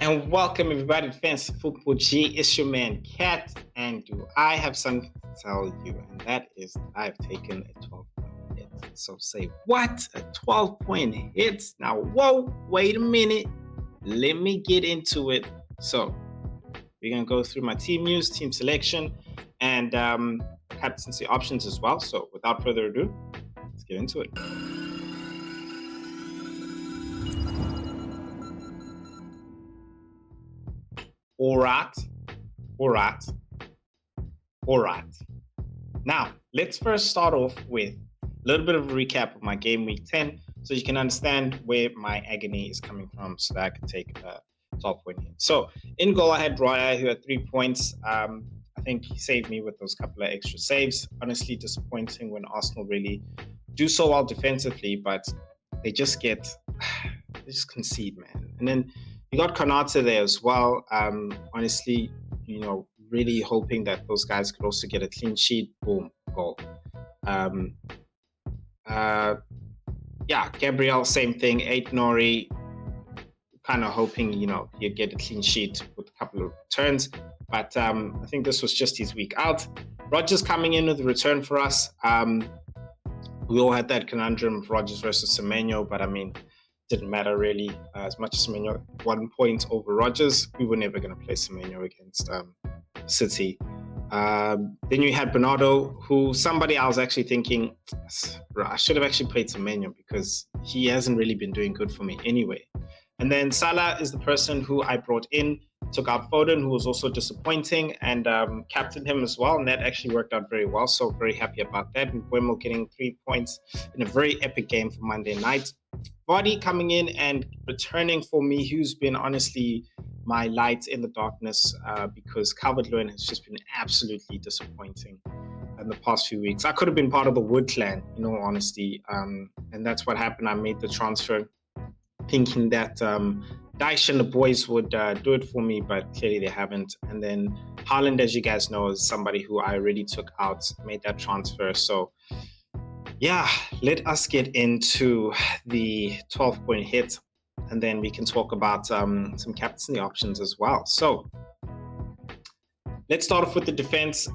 And welcome everybody to Fantasy Football G. It's your man Cat, and do I have something to tell you? And that is I've taken a 12-point hit. So say what? A 12-point hit? Now whoa, wait a minute. Let me get into it. So we're gonna go through my team news, team selection, and captaincy options as well. So without further ado, let's get into it. All right. Now, let's first start off with a little bit of a recap of my game week 10 so you can understand where my agony is coming from so that I can take a 12-point hit. So, in goal, I had Raya who had 3 points. I think he saved me with those couple of extra saves. Honestly, disappointing when Arsenal really do so well defensively, but they just concede, man. And then you got Konate there as well. Honestly, really hoping that those guys could also get a clean sheet. Boom, goal. Gabriel, same thing. 8 Nori, kind of hoping, he'd get a clean sheet with a couple of turns. But I think this was just his week out. Rodgers coming in with a return for us. We all had that conundrum of Rodgers versus Semenyo, but I mean, didn't matter really. As much as Semenyo 1 point over Rodgers, we were never going to play Semenyo against City. Then you had Bernardo, who somebody I was actually thinking, I should have actually played Semenyo because he hasn't really been doing good for me anyway. And then Salah is the person who I brought in, took out Foden, who was also disappointing, and captained him as well, and that actually worked out very well, so very happy about that. And Buemo getting 3 points in a very epic game for Monday night. Vardy coming in and returning for me, who's been honestly my light in the darkness because Calvert-Lewin has just been absolutely disappointing in the past few weeks. I could have been part of the Wood clan, in all honesty, and that's what happened. I made the transfer thinking that Dyche and the boys would do it for me, but clearly they haven't. And then Haaland, as you guys know, is somebody who I already took out, made that transfer. So yeah, let us get into the 12-point hit, and then we can talk about some captaincy options as well. So let's start off with the defense.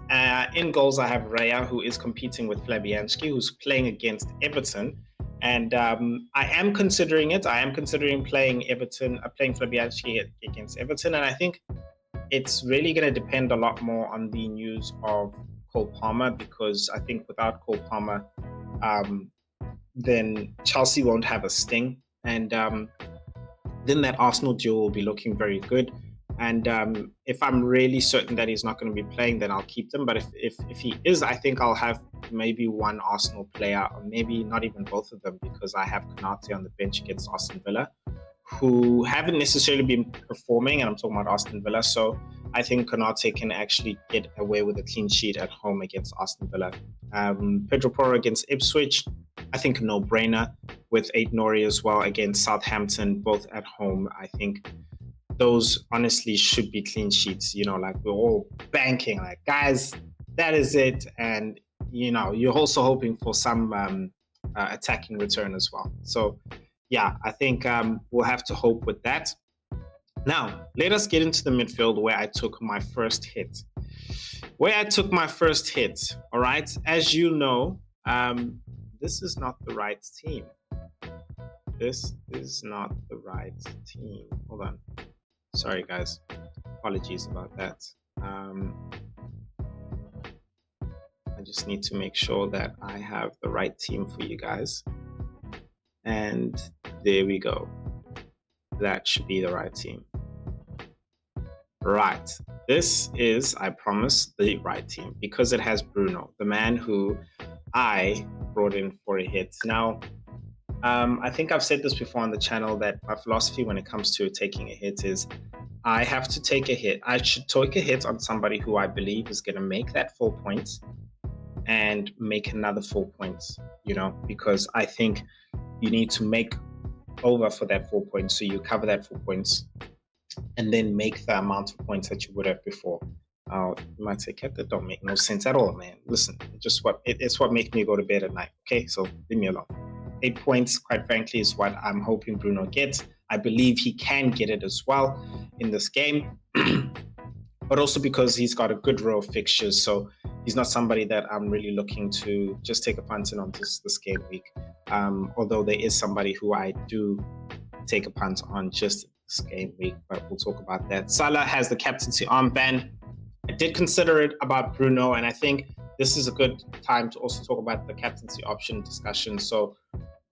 In goals, I have Raya, who is competing with Fabianski, who's playing against Everton. And I am considering it. I am considering playing Fabianski against Everton. And I think it's really going to depend a lot more on the news of Cole Palmer, because I think without Cole Palmer, then Chelsea won't have a sting. And then that Arsenal duel will be looking very good. And if I'm really certain that he's not going to be playing, then I'll keep them. But if he is, I think I'll have maybe one Arsenal player, or maybe not even both of them, because I have Konate on the bench against Aston Villa, who haven't necessarily been performing, and I'm talking about Aston Villa. So I think Konate can actually get away with a clean sheet at home against Aston Villa. Pedro Porro against Ipswich, I think a no-brainer, with 8 Nori as well against Southampton, both at home. I think those honestly should be clean sheets. Like we're all banking, like, guys, that is it. And you're also hoping for some attacking return as well. So yeah, I think we'll have to hope with that. Now, let us get into the midfield where I took my first hit. All right? As you know, this is not the right team. Hold on. Sorry, guys. Apologies about that. I just need to make sure that I have the right team for you guys. And there we go. That should be the right team. Right. This is, I promise, the right team because it has Bruno, the man who I brought in for a hit. Now, I think I've said this before on the channel that my philosophy when it comes to taking a hit is I have to take a hit. I should take a hit on somebody who I believe is going to make that 4 points and make another 4 points, because I think you need to make over for that 4 points. So you cover that 4 points and then make the amount of points that you would have before. You might say, Cat, that don't make no sense at all, man. Listen, it's what makes me go to bed at night. Okay, so leave me alone. 8 points, quite frankly, is what I'm hoping Bruno gets. I believe he can get it as well in this game, but also because he's got a good row of fixtures. So he's not somebody that I'm really looking to just take a punt in on this game week. Although there is somebody who I do take a punt on just this game week, but we'll talk about that. Salah has the captaincy armband. I did consider it about Bruno, and I think this is a good time to also talk about the captaincy option discussion. So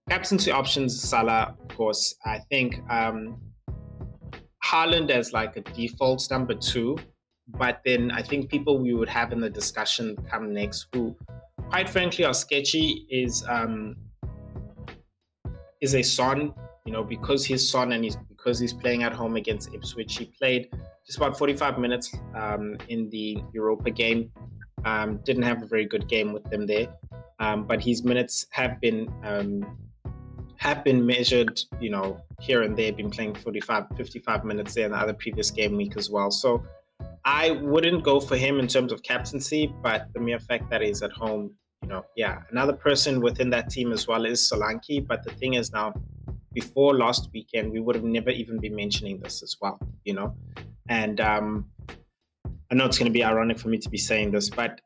captaincy options, Salah, of course. I think Haaland as like a default number 2, but then I think people we would have in the discussion come next who, quite frankly, are sketchy is a Son. Because he's Son and because he's playing at home against Ipswich. He played just about 45 minutes in the Europa game. Didn't have a very good game with them there, but his minutes have been measured, here and there. Been playing 55 minutes there in the other previous game week as well. So I wouldn't go for him in terms of captaincy, but the mere fact that he's at home, another person within that team as well is Solanke. But the thing is now, before last weekend, we would have never even been mentioning this as well, and I know it's going to be ironic for me to be saying this, but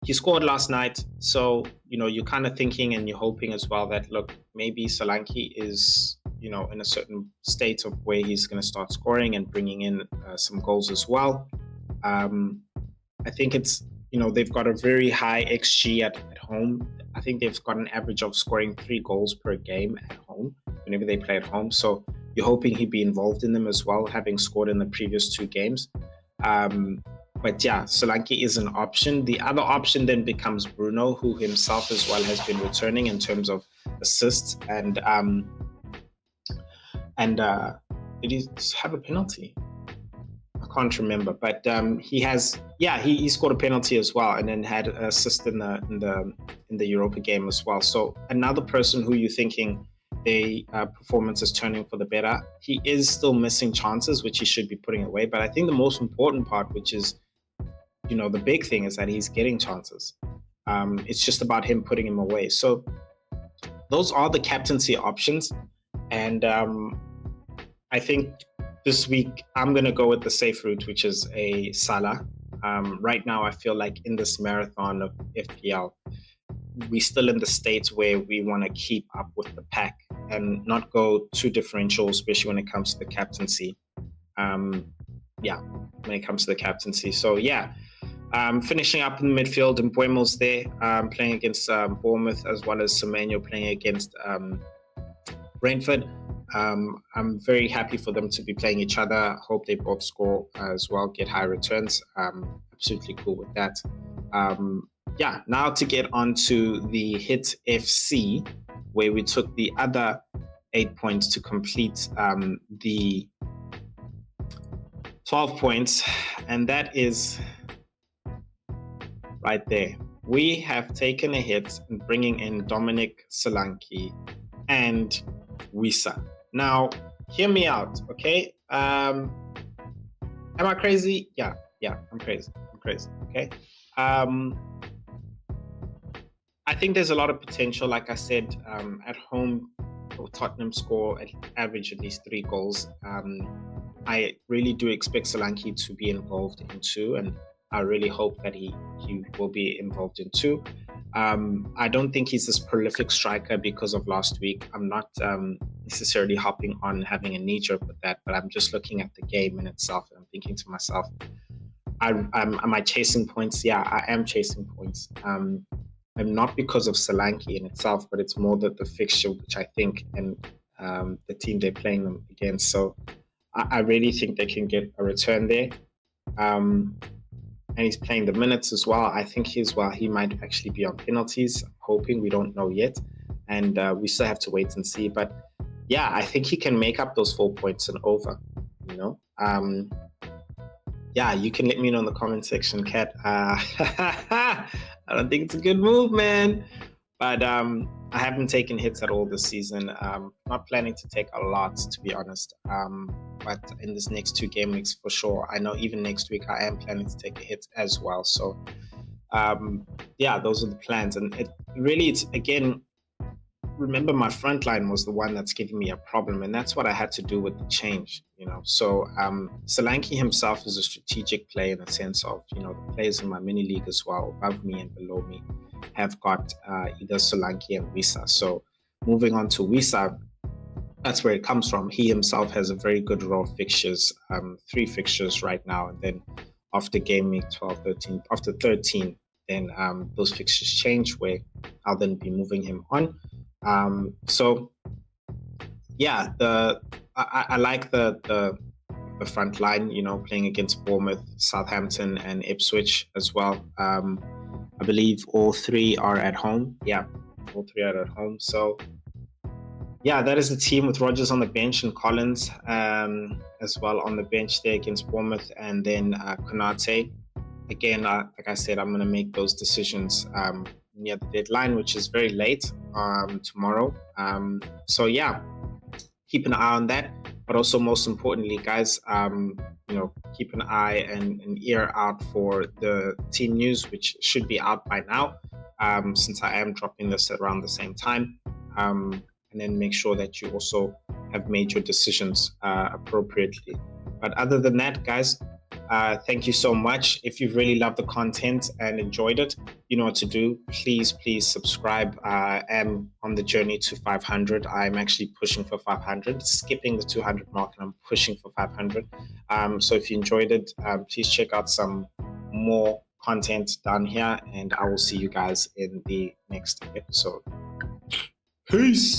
he scored last night. So, you're kind of thinking and you're hoping as well that, look, maybe Solanke is, in a certain state of where he's going to start scoring and bringing in some goals as well. I think it's, they've got a very high XG at home. I think they've got an average of scoring 3 goals per game at home whenever they play at home. So you're hoping he'd be involved in them as well, having scored in the previous 2 games. But yeah, Solanke is an option. The other option then becomes Bruno, who himself as well has been returning in terms of assists. And did he have a penalty? I can't remember, but he scored a penalty as well, and then had an assist in the Europa game as well. So another person who you're thinking their performance is turning for the better. He is still missing chances, which he should be putting away. But I think the most important part, which is, the big thing, is that he's getting chances. It's just about him putting him away. So those are the captaincy options. And I think this week I'm going to go with the safe route, which is a Salah. Right now, I feel like in this marathon of FPL, we're still in the state where we want to keep up with the pack and not go too differential, especially when it comes to the captaincy. When it comes to the captaincy. So finishing up in the midfield, and Mbuemo's there playing against Bournemouth, as well as Semenyo playing against Brentford. I'm very happy for them to be playing each other. Hope they both score as well, get high returns. Absolutely cool with that. Now to get on to the Hit FC, where we took the other 8 points to complete the 12 points, and that is right there. We have taken a hit in bringing in Dominic Solanke and Wissa. Now, hear me out, okay? Am I crazy? Yeah, I'm crazy, okay? I think there's a lot of potential. Like I said, at home, Tottenham score average at least 3 goals. I really do expect Solanke to be involved in 2, and I really hope that he will be involved in 2. I don't think he's this prolific striker because of last week. I'm not necessarily hopping on having a knee-jerk with that, but I'm just looking at the game in itself, and I'm thinking to myself, am I chasing points? Yeah, I am chasing points. I'm not because of Solanke in itself, but it's more that the fixture, which I think, and the team they're playing them against. So I really think they can get a return there. And he's playing the minutes as well. I think he might actually be on penalties. I'm hoping, we don't know yet. And we still have to wait and see. But yeah, I think he can make up those 4 points and over, you can let me know in the comment section, Kat. I don't think it's a good move, man. But I haven't taken hits at all this season. Not planning to take a lot, to be honest. But in this next 2 game weeks, for sure. I know even next week I am planning to take a hit as well. So, those are the plans. And it's again, remember my front line was the one that's giving me a problem, and that's what I had to do with the change, you know. So Solanke himself is a strategic play in the sense of, you know, the players in my mini league as well, above me and below me, have got either Solanke and Wisa. So moving on to Wisa, that's where it comes from. He himself has a very good row of fixtures, 3 fixtures right now, and then after game week 12, 13, after 13, then those fixtures change where I'll then be moving him on. So yeah, I like the front line, you know, playing against Bournemouth, Southampton, and Ipswich as well. I believe all 3 are at home. Yeah, all 3 are at home. So yeah, that is the team with Rodgers on the bench and Collins as well on the bench there against Bournemouth, and then Konate. Again, like I said, I'm going to make those decisions near the deadline, which is very late tomorrow. So yeah, keep an eye on that. But also, most importantly, guys, you know, keep an eye and an ear out for the team news, which should be out by now, since I am dropping this around the same time. And then make sure that you also have made your decisions appropriately. But other than that, guys, thank you so much. If you've really loved the content and enjoyed it, you know what to do. Please subscribe. I am on the journey to 500. I'm actually pushing for 500, skipping the 200 mark, and I'm pushing for 500. So if you enjoyed it, please check out some more content down here, and I will see you guys in the next episode. Peace.